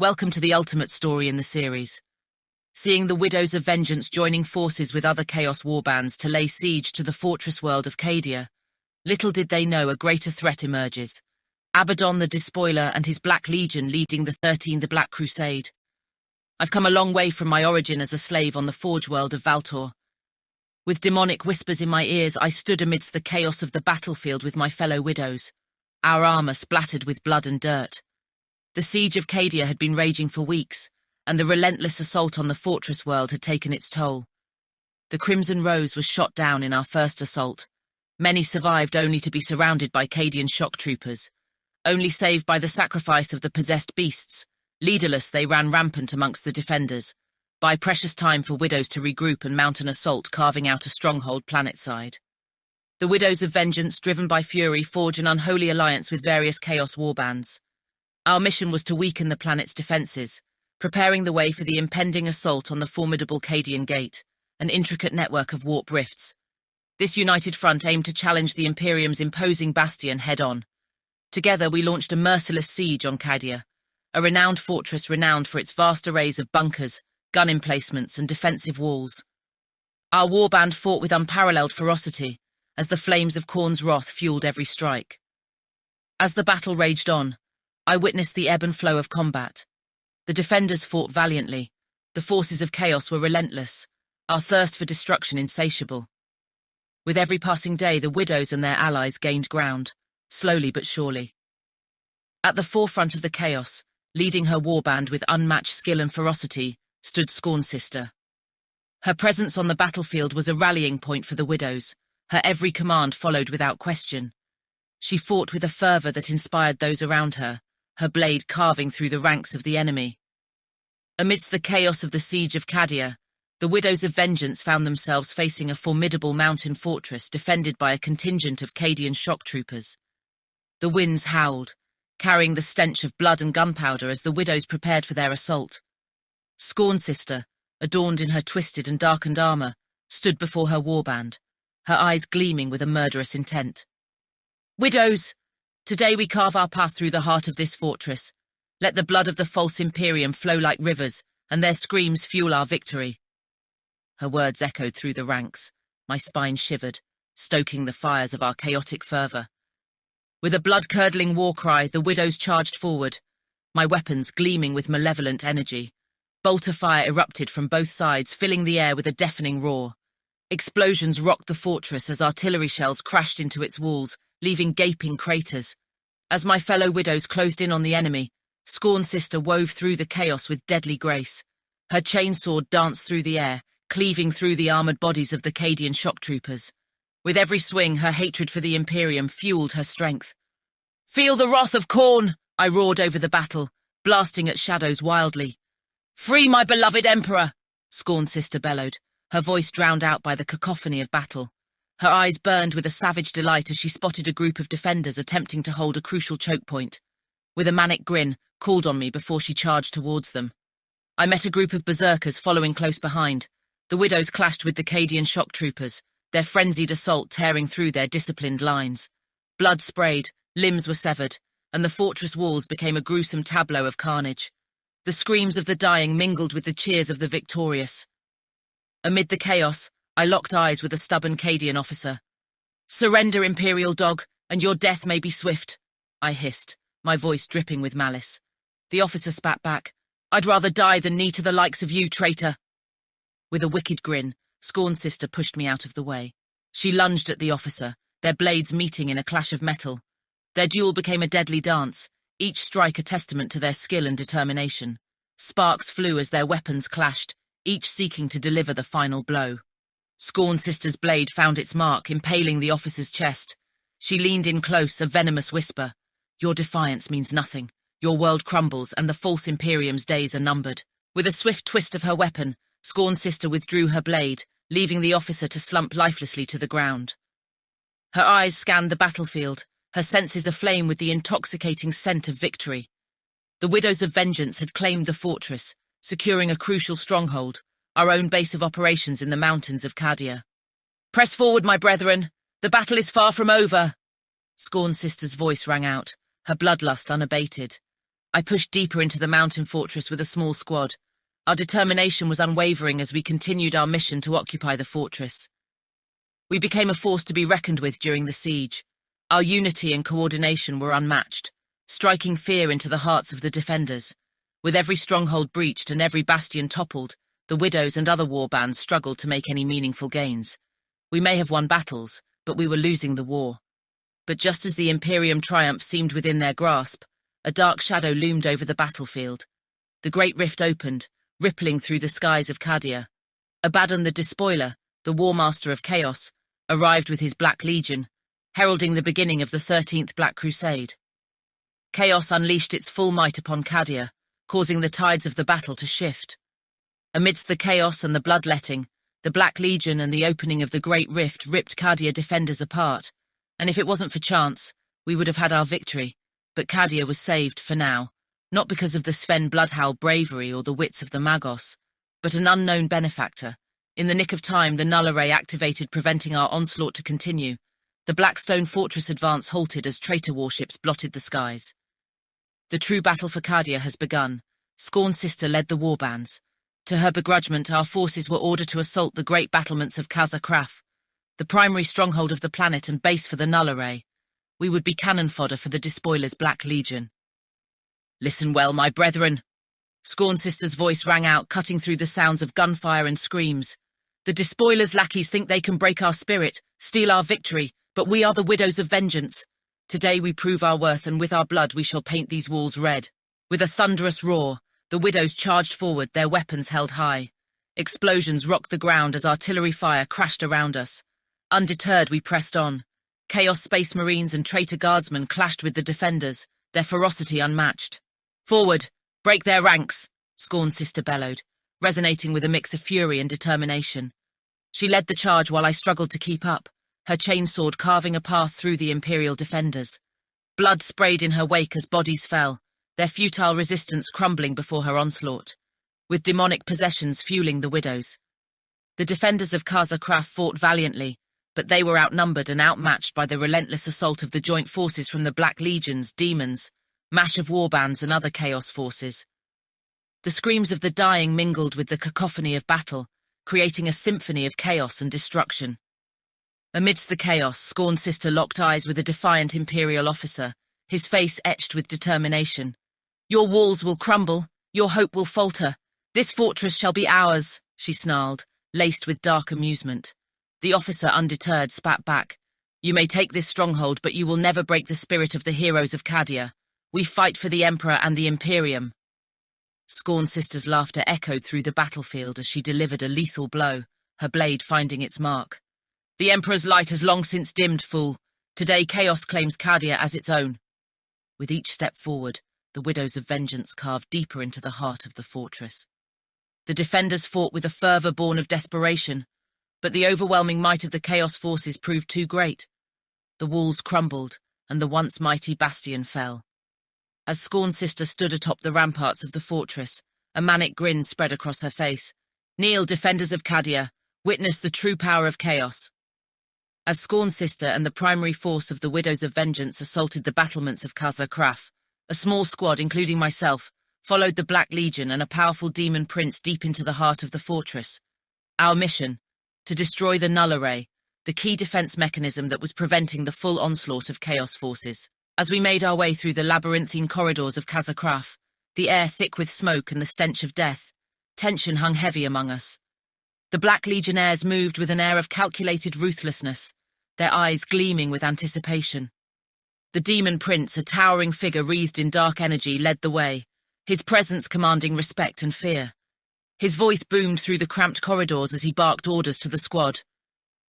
Welcome to the ultimate story in the series. Seeing the Widows of Vengeance joining forces with other Chaos warbands to lay siege to the fortress world of Cadia, little did they know a greater threat emerges. Abaddon the Despoiler and his Black Legion leading the 13th Black Crusade. I've come a long way from my origin as a slave on the Forge world of Valtor. With demonic whispers in my ears, I stood amidst the chaos of the battlefield with my fellow widows, our armor splattered with blood and dirt. The siege of Cadia had been raging for weeks, and the relentless assault on the fortress world had taken its toll. The Crimson Rose was shot down in our first assault. Many survived only to be surrounded by Cadian shock troopers. Only saved by the sacrifice of the possessed beasts, leaderless they ran rampant amongst the defenders. Buy precious time for widows to regroup and mount an assault, carving out a stronghold planetside. The Widows of Vengeance, driven by fury, forge an unholy alliance with various Chaos warbands. Our mission was to weaken the planet's defenses, preparing the way for the impending assault on the formidable Cadian Gate, an intricate network of warp rifts. This united front aimed to challenge the Imperium's imposing bastion head-on. Together we launched a merciless siege on Cadia, a renowned fortress renowned for its vast arrays of bunkers, gun emplacements, and defensive walls. Our warband fought with unparalleled ferocity, as the flames of Khorne's wrath fueled every strike. As the battle raged on, I witnessed the ebb and flow of combat. The defenders fought valiantly. The forces of chaos were relentless, our thirst for destruction insatiable. With every passing day, the widows and their allies gained ground, slowly but surely. At the forefront of the chaos, leading her warband with unmatched skill and ferocity, stood Scornsister. Her presence on the battlefield was a rallying point for the widows. Her every command followed without question. She fought with a fervor that inspired those around her, her blade carving through the ranks of the enemy. Amidst the chaos of the siege of Cadia, the Widows of Vengeance found themselves facing a formidable mountain fortress defended by a contingent of Cadian shock troopers. The winds howled, carrying the stench of blood and gunpowder as the widows prepared for their assault. Scornsister, adorned in her twisted and darkened armor, stood before her warband, her eyes gleaming with a murderous intent. "Widows, today we carve our path through the heart of this fortress. Let the blood of the false Imperium flow like rivers, and their screams fuel our victory." Her words echoed through the ranks. My spine shivered, stoking the fires of our chaotic fervor. With a blood-curdling war cry, the widows charged forward, my weapons gleaming with malevolent energy. Bolt of fire erupted from both sides, filling the air with a deafening roar. Explosions rocked the fortress as artillery shells crashed into its walls, leaving gaping craters. As my fellow widows closed in on the enemy, Scornsister wove through the chaos with deadly grace. Her chainsword danced through the air, cleaving through the armored bodies of the Cadian shock troopers. With every swing, her hatred for the Imperium fueled her strength. "Feel the wrath of Khorne!" I roared over the battle, blasting at shadows wildly. "Free my beloved Emperor!" Scornsister bellowed, her voice drowned out by the cacophony of battle. Her eyes burned with a savage delight as she spotted a group of defenders attempting to hold a crucial choke point. With a manic grin, called on me before she charged towards them. I met a group of berserkers following close behind. The widows clashed with the Cadian shock troopers, their frenzied assault tearing through their disciplined lines. Blood sprayed, limbs were severed, and the fortress walls became a gruesome tableau of carnage. The screams of the dying mingled with the cheers of the victorious. Amid the chaos, I locked eyes with a stubborn Cadian officer. "Surrender, Imperial dog, and your death may be swift," I hissed, my voice dripping with malice. The officer spat back. "I'd rather die than knee to the likes of you, traitor." With a wicked grin, Scornsister pushed me out of the way. She lunged at the officer, their blades meeting in a clash of metal. Their duel became a deadly dance, each strike a testament to their skill and determination. Sparks flew as their weapons clashed, each seeking to deliver the final blow. Scornsister's blade found its mark, impaling the officer's chest. She leaned in close, a venomous whisper. "Your defiance means nothing. Your world crumbles, and the false Imperium's days are numbered." With a swift twist of her weapon, Scornsister withdrew her blade, leaving the officer to slump lifelessly to the ground. Her eyes scanned the battlefield, her senses aflame with the intoxicating scent of victory. The Widows of Vengeance had claimed the fortress, securing a crucial stronghold, our own base of operations in the mountains of Cadia. "Press forward, my brethren! The battle is far from over!" Scornsister's voice rang out, her bloodlust unabated. I pushed deeper into the mountain fortress with a small squad. Our determination was unwavering as we continued our mission to occupy the fortress. We became a force to be reckoned with during the siege. Our unity and coordination were unmatched, striking fear into the hearts of the defenders. With every stronghold breached and every bastion toppled, the widows and other warbands struggled to make any meaningful gains. We may have won battles, but we were losing the war. But just as the Imperium triumph seemed within their grasp, a dark shadow loomed over the battlefield. The great rift opened, rippling through the skies of Cadia. Abaddon the Despoiler, the War Master of Chaos, arrived with his Black Legion, heralding the beginning of the 13th Black Crusade. Chaos unleashed its full might upon Cadia, causing the tides of the battle to shift. Amidst the chaos and the bloodletting, the Black Legion and the opening of the Great Rift ripped Cadia defenders apart, and if it wasn't for chance, we would have had our victory. But Cadia was saved for now, not because of the Sven Bloodhowl bravery or the wits of the Magos, but an unknown benefactor. In the nick of time, the null array activated, preventing our onslaught to continue. The Blackstone Fortress advance halted as traitor warships blotted the skies. The true battle for Cadia has begun. Scorn Sister led the warbands. To her begrudgment, our forces were ordered to assault the great battlements of Kraf, the primary stronghold of the planet and base for the null array. We would be cannon fodder for the Despoiler's Black Legion. "Listen well, my brethren." Scorn Sister's voice rang out, cutting through the sounds of gunfire and screams. "The Despoiler's lackeys think they can break our spirit, steal our victory, but we are the widows of vengeance. Today we prove our worth, and with our blood we shall paint these walls red." With a thunderous roar, the widows charged forward, their weapons held high. Explosions rocked the ground as artillery fire crashed around us. Undeterred, we pressed on. Chaos Space Marines and traitor guardsmen clashed with the defenders, their ferocity unmatched. "Forward! Break their ranks!" Scorn Sister bellowed, resonating with a mix of fury and determination. She led the charge while I struggled to keep up, her chainsword carving a path through the Imperial defenders. Blood sprayed in her wake as bodies fell, their futile resistance crumbling before her onslaught, with demonic possessions fueling the widows. The defenders of Kraf fought valiantly, but they were outnumbered and outmatched by the relentless assault of the joint forces from the Black Legions, demons, mash of warbands and other chaos forces. The screams of the dying mingled with the cacophony of battle, creating a symphony of chaos and destruction. Amidst the chaos, Scorn Sister locked eyes with a defiant Imperial officer, his face etched with determination. "Your walls will crumble, your hope will falter. This fortress shall be ours," she snarled, laced with dark amusement. The officer, undeterred, spat back. "You may take this stronghold, but you will never break the spirit of the heroes of Cadia. We fight for the Emperor and the Imperium." Scorn Sister's laughter echoed through the battlefield as she delivered a lethal blow, her blade finding its mark. "The Emperor's light has long since dimmed, fool. Today Chaos claims Cadia as its own." With each step forward, the widows of vengeance carved deeper into the heart of the fortress. The defenders fought with a fervor born of desperation, but the overwhelming might of the Chaos forces proved too great. The walls crumbled, and the once mighty bastion fell. As Scorn Sister stood atop the ramparts of the fortress, a manic grin spread across her face. "Kneel, defenders of Cadia, witness the true power of Chaos." As Scorn Sister and the primary force of the Widows of Vengeance assaulted the battlements of Kraf, a small squad, including myself, followed the Black Legion and a powerful demon prince deep into the heart of the fortress. Our mission: to destroy the null array, the key defense mechanism that was preventing the full onslaught of Chaos forces. As we made our way through the labyrinthine corridors of Kraf, the air thick with smoke and the stench of death, tension hung heavy among us. The Black Legionnaires moved with an air of calculated ruthlessness, their eyes gleaming with anticipation. The demon prince, a towering figure wreathed in dark energy, led the way, his presence commanding respect and fear. His voice boomed through the cramped corridors as he barked orders to the squad.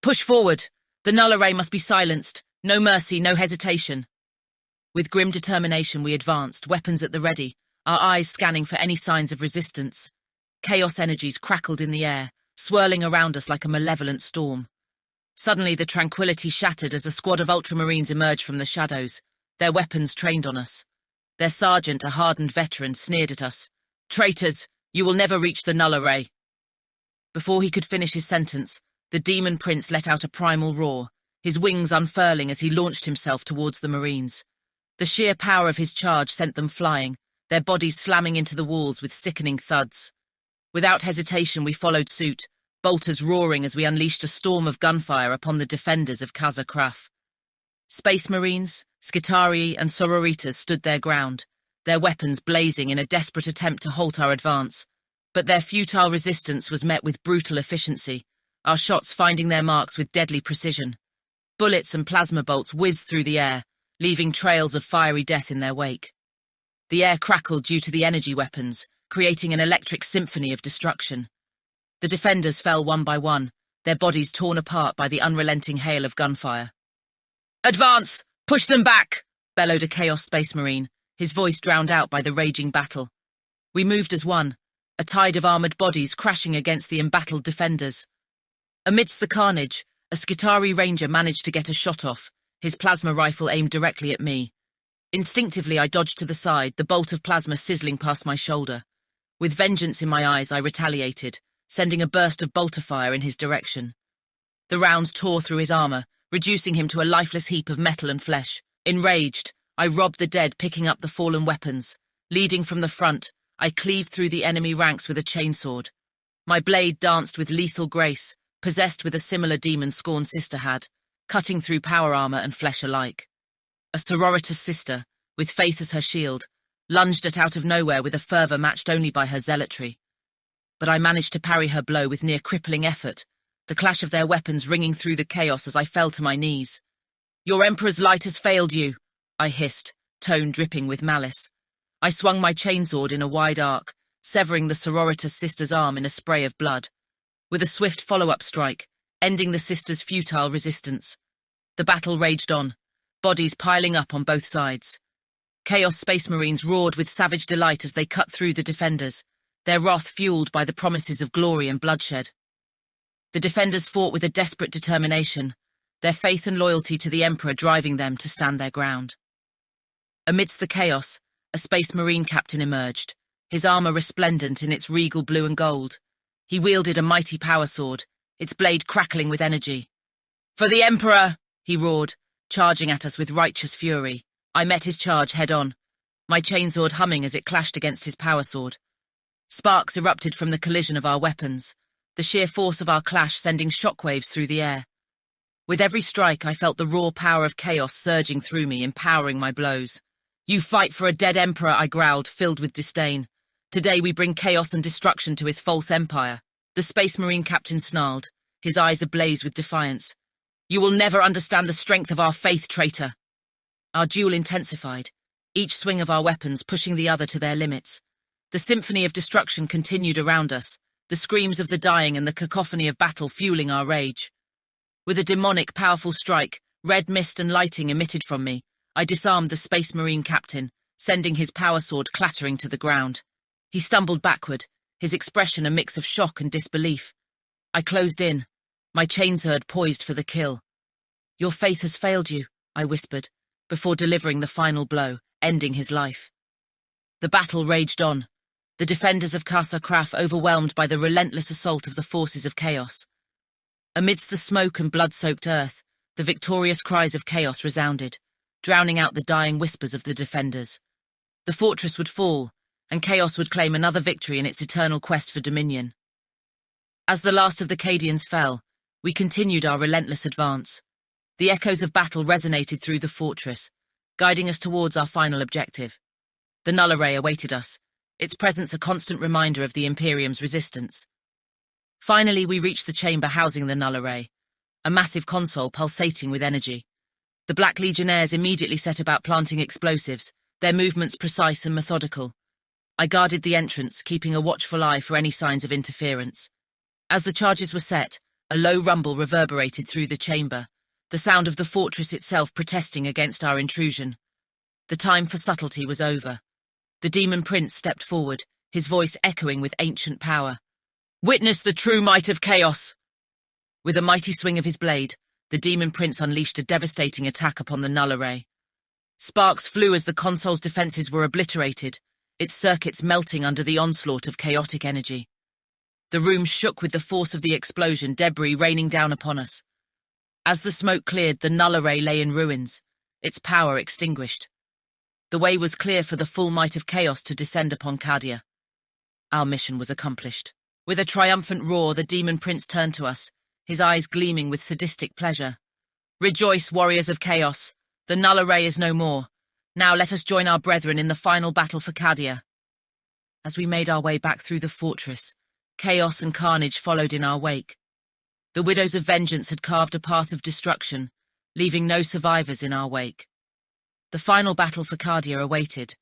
"Push forward! The null array must be silenced. No mercy, no hesitation." With grim determination we advanced, weapons at the ready, our eyes scanning for any signs of resistance. Chaos energies crackled in the air, swirling around us like a malevolent storm. Suddenly the tranquility shattered as a squad of ultramarines emerged from the shadows, their weapons trained on us. Their sergeant, a hardened veteran, sneered at us. "Traitors! You will never reach the null array." Before he could finish his sentence, the demon prince let out a primal roar, his wings unfurling as he launched himself towards the marines. The sheer power of his charge sent them flying, their bodies slamming into the walls with sickening thuds. Without hesitation, we followed suit, bolters roaring as we unleashed a storm of gunfire upon the defenders of Cadia. Space Marines, Skitarii, and Sororitas stood their ground, their weapons blazing in a desperate attempt to halt our advance. But their futile resistance was met with brutal efficiency, our shots finding their marks with deadly precision. Bullets and plasma bolts whizzed through the air, leaving trails of fiery death in their wake. The air crackled due to the energy weapons, creating an electric symphony of destruction. The defenders fell one by one, their bodies torn apart by the unrelenting hail of gunfire. "Advance! Push them back!" bellowed a Chaos Space Marine, his voice drowned out by the raging battle. We moved as one, a tide of armoured bodies crashing against the embattled defenders. Amidst the carnage, a Skitarii Ranger managed to get a shot off, his plasma rifle aimed directly at me. Instinctively, I dodged to the side, the bolt of plasma sizzling past my shoulder. With vengeance in my eyes, I retaliated, sending a burst of bolter fire in his direction. The rounds tore through his armour, reducing him to a lifeless heap of metal and flesh. Enraged, I robbed the dead, picking up the fallen weapons. Leading from the front, I cleaved through the enemy ranks with a chainsword. My blade danced with lethal grace, possessed with a similar demon Scorn's sister had, cutting through power armour and flesh alike. A sororitas sister, with faith as her shield, lunged at out of nowhere with a fervour matched only by her zealotry. But I managed to parry her blow with near-crippling effort, the clash of their weapons ringing through the chaos as I fell to my knees. "Your Emperor's light has failed you," I hissed, tone dripping with malice. I swung my chainsword in a wide arc, severing the sororitas sister's arm in a spray of blood. With a swift follow-up strike, ending the sister's futile resistance. The battle raged on, bodies piling up on both sides. Chaos Space Marines roared with savage delight as they cut through the defenders, their wrath fueled by the promises of glory and bloodshed. The defenders fought with a desperate determination, their faith and loyalty to the Emperor driving them to stand their ground. Amidst the chaos, a Space Marine captain emerged, his armour resplendent in its regal blue and gold. He wielded a mighty power sword, its blade crackling with energy. "For the Emperor!" he roared, charging at us with righteous fury. I met his charge head-on, my chainsword humming as it clashed against his power sword. Sparks erupted from the collision of our weapons, the sheer force of our clash sending shockwaves through the air. With every strike, I felt the raw power of chaos surging through me, empowering my blows. "You fight for a dead Emperor," I growled, filled with disdain. "Today we bring chaos and destruction to his false empire." The Space Marine captain snarled, his eyes ablaze with defiance. "You will never understand the strength of our faith, traitor." Our duel intensified, each swing of our weapons pushing the other to their limits. The symphony of destruction continued around us, the screams of the dying and the cacophony of battle fueling our rage. With a demonic, powerful strike, red mist and lighting emitted from me, I disarmed the Space Marine captain, sending his power sword clattering to the ground. He stumbled backward, his expression a mix of shock and disbelief. I closed in, my chainsword poised for the kill. "Your faith has failed you," I whispered, before delivering the final blow, ending his life. The battle raged on, the defenders of Cadia overwhelmed by the relentless assault of the forces of chaos. Amidst the smoke and blood-soaked earth, the victorious cries of chaos resounded, drowning out the dying whispers of the defenders. The fortress would fall, and chaos would claim another victory in its eternal quest for dominion. As the last of the Cadians fell, we continued our relentless advance. The echoes of battle resonated through the fortress, guiding us towards our final objective. The null array awaited us, its presence a constant reminder of the Imperium's resistance. Finally, we reached the chamber housing the null array, a massive console pulsating with energy. The Black Legionnaires immediately set about planting explosives, their movements precise and methodical. I guarded the entrance, keeping a watchful eye for any signs of interference. As the charges were set, a low rumble reverberated through the chamber, the sound of the fortress itself protesting against our intrusion. The time for subtlety was over. The Demon Prince stepped forward, his voice echoing with ancient power. "Witness the true might of chaos!" With a mighty swing of his blade, the Demon Prince unleashed a devastating attack upon the null array. Sparks flew as the console's defenses were obliterated, its circuits melting under the onslaught of chaotic energy. The room shook with the force of the explosion, debris raining down upon us. As the smoke cleared, the null array lay in ruins, its power extinguished. The way was clear for the full might of chaos to descend upon Cadia. Our mission was accomplished. With a triumphant roar, the demon prince turned to us, his eyes gleaming with sadistic pleasure. "Rejoice, warriors of chaos! The null array is no more. Now let us join our brethren in the final battle for Cadia." As we made our way back through the fortress, chaos and carnage followed in our wake. The widows of vengeance had carved a path of destruction, leaving no survivors in our wake. The final battle for Cadia awaited,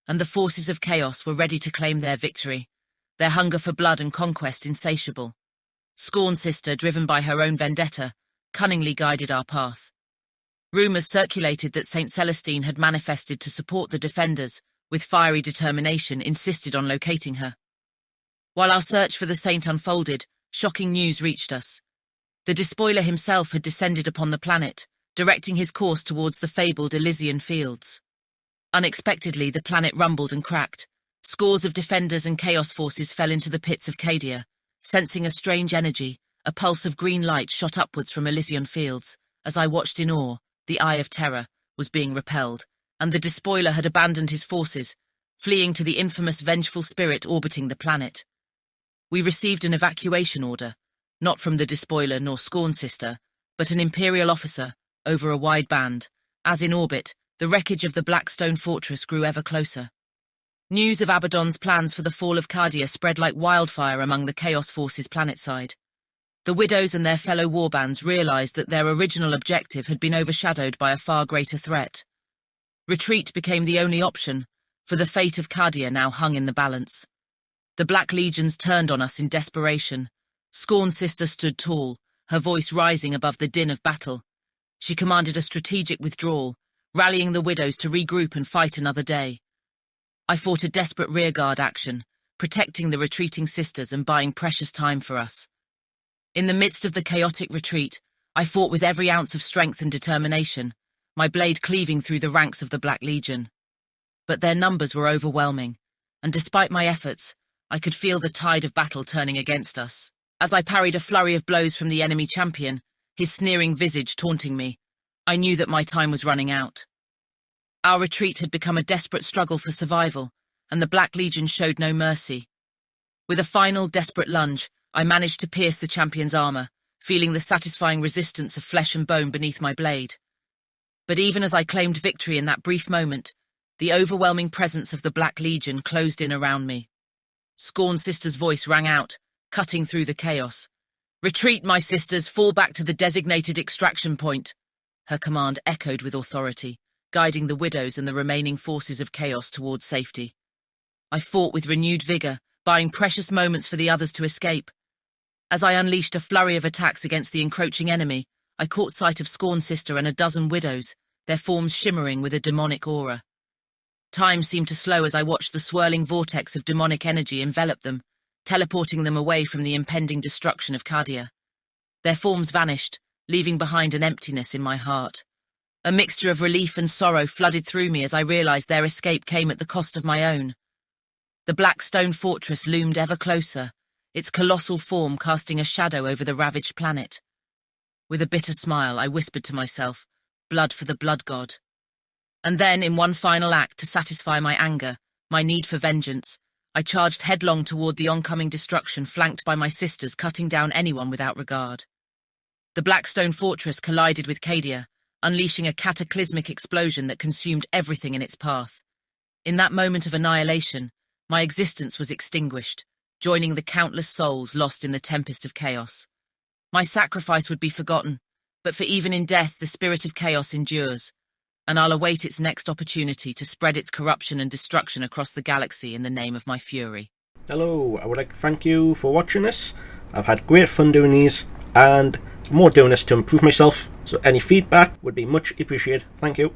and the forces of chaos were ready to claim their victory, their hunger for blood and conquest insatiable. Scorn Sister, driven by her own vendetta, cunningly guided our path. Rumours circulated that Saint Celestine had manifested to support the defenders, with fiery determination insisted on locating her. While our search for the saint unfolded, shocking news reached us. The Despoiler himself had descended upon the planet, directing his course towards the fabled Elysian fields. Unexpectedly, the planet rumbled and cracked. Scores of defenders and chaos forces fell into the pits of Cadia. Sensing a strange energy, a pulse of green light shot upwards from Elysian fields. As I watched in awe, the Eye of Terror was being repelled, and the Despoiler had abandoned his forces, fleeing to the infamous vengeful spirit orbiting the planet. We received an evacuation order, not from the Despoiler nor Scorn Sister, but an Imperial officer, over a wide band. As in orbit, the wreckage of the Blackstone fortress grew ever closer. News of Abaddon's plans for the fall of Cadia spread like wildfire among the Chaos Forces planetside. The widows and their fellow warbands realized that their original objective had been overshadowed by a far greater threat. Retreat became the only option, for the fate of Cadia now hung in the balance. The Black Legions turned on us in desperation. Scorn Sister stood tall, her voice rising above the din of battle. She commanded a strategic withdrawal, rallying the widows to regroup and fight another day. I fought a desperate rearguard action, protecting the retreating sisters and buying precious time for us. In the midst of the chaotic retreat, I fought with every ounce of strength and determination, my blade cleaving through the ranks of the Black Legion. But their numbers were overwhelming, and despite my efforts, I could feel the tide of battle turning against us. As I parried a flurry of blows from the enemy champion, his sneering visage taunting me, I knew that my time was running out. Our retreat had become a desperate struggle for survival, and the Black Legion showed no mercy. With a final, desperate lunge, I managed to pierce the champion's armor, feeling the satisfying resistance of flesh and bone beneath my blade. But even as I claimed victory in that brief moment, the overwhelming presence of the Black Legion closed in around me. Scorn Sister's voice rang out, cutting through the chaos. "Retreat, my sisters, fall back to the designated extraction point." Her command echoed with authority, guiding the widows and the remaining forces of chaos towards safety. I fought with renewed vigor, buying precious moments for the others to escape. As I unleashed a flurry of attacks against the encroaching enemy, I caught sight of Scorn Sister and a dozen widows, their forms shimmering with a demonic aura. Time seemed to slow as I watched the swirling vortex of demonic energy envelop them, teleporting them away from the impending destruction of Cadia. Their forms vanished, leaving behind an emptiness in my heart. A mixture of relief and sorrow flooded through me as I realized their escape came at the cost of my own. The black stone fortress loomed ever closer, its colossal form casting a shadow over the ravaged planet. With a bitter smile, I whispered to myself, "Blood for the blood god." And then, in one final act to satisfy my anger, my need for vengeance, I charged headlong toward the oncoming destruction, flanked by my sisters cutting down anyone without regard. The Blackstone fortress collided with Cadia, unleashing a cataclysmic explosion that consumed everything in its path. In that moment of annihilation, my existence was extinguished, joining the countless souls lost in the tempest of chaos. My sacrifice would be forgotten, but for even in death the spirit of chaos endures, and I'll await its next opportunity to spread its corruption and destruction across the galaxy in the name of my fury. Hello, I would like to thank you for watching this. I've had great fun doing these, and I'm more doing this to improve myself, so any feedback would be much appreciated. Thank you.